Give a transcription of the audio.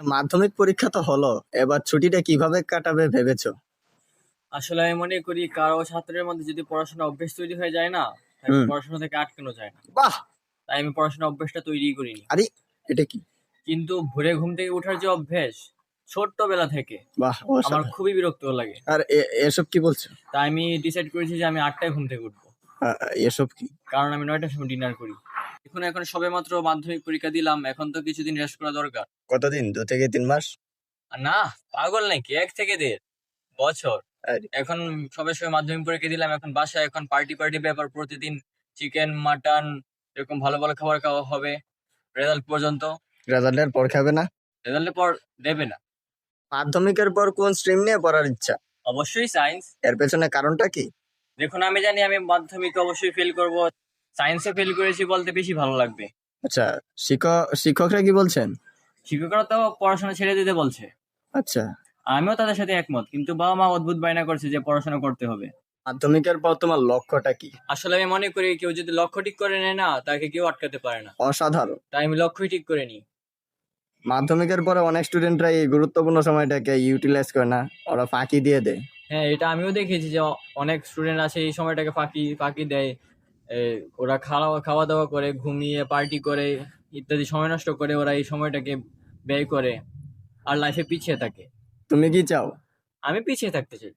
মাধ্যমিক পরীক্ষা তো হলো, এবার ছুটিটা কিভাবে কাটাবে ভেবেছো? আসলে আমি মনে করি কারো ছাত্রের মধ্যে যদি পড়াশোনা অভ্যেস তৈরি হয়ে যায় না, তাকে হুম। পড়াশোনা থেকে আটকানো যায় না। বাহ। তাই আমি পড়াশোনা অভ্যেসটা তৈরি করিনি। আরে, এটা কি? কিন্তু ভোরে ঘুম থেকে ওঠার যে অভ্যেস, ছোট্টবেলা থেকে বাহ, আমার অসাধারণ। খুবই বিরক্ত লাগে। আর এসব কি বলছো? তাই আমি ডিসাইড করেছি যে আমি 8টায় ঘুম থেকে উঠবো, এসব কি? কারণ আমি 9টার সময় ডিনার করি। এখন সবেমাত্র মাধ্যমিক পরীক্ষা দিলাম, এখন তো কিছুদিন রেস্ট করা দরকার। কতদিন, 2 থেকে 3 মাস? আর না, পাগল নাকি, 1 থেকে 1.5 বছর। আরে, এখন সবে মাধ্যমিক পরীক্ষা দিলাম, এখন বাসায় এখন পার্টি পার্টি ব্যাপার, প্রতিদিন চিকেন মাটন এরকম ভালো ভালো খাবার খাওয়া হবে রেজাল্ট পর্যন্ত। রেজাল্টের পর খাবে না? রেজাল্টের পর দেবে না। মাধ্যমিকের পর কোন স্ট্রিম নিয়ে পড়ার ইচ্ছা? অবশ্যই সায়েন্স। এর পেছনে কারণটা কি? দেখুন, আমি জানি আমি মাধ্যমিকে অবশ্যই ফেল করব, সায়েন্সে ফেল করেছি বলতে বেশি ভালো লাগবে। আচ্ছা, শিক্ষকরা কি বলছেন? শিক্ষকরা তো পড়াশোনা ছেড়ে দিতে বলছে। আচ্ছা। আমিও তাদের সাথে একমত, কিন্তু বাবা মা অদ্ভুত বায়না করছে যে পড়াশোনা করতে হবে। মাধ্যমিকের পর তোমার লক্ষ্যটা কি? আসলে আমি মনে করি কেউ যদি লক্ষ্য ঠিক করে নেয় না, তাকে কেউ আটকাতে পারে না। অসাধারণ। তাই আমি লক্ষ্যই ঠিক করে নিই। মাধ্যমিকের পরে অনেক স্টুডেন্টরা এই গুরুত্বপূর্ণ সময়টাকে ইউটিলাইজ করে না, ওরা ফাঁকি দিয়ে দেয়। হ্যাঁ, এটা আমিও দেখেছি যে অনেক স্টুডেন্ট আছে এই সময়টাকে ফাঁকি ফাঁকি দেয়। এ, ওরা খাওয়া খাওয়া দাওয়া করে, ঘুমিয়ে পার্টি করে, ইত্যাদি সময় নষ্ট করে ওরা এই সময়টাকে ব্যয় করে, আর লাইফে পিছিয়ে থাকে। তুমি কি চাও? আমি পিছিয়ে থাকতে চাই।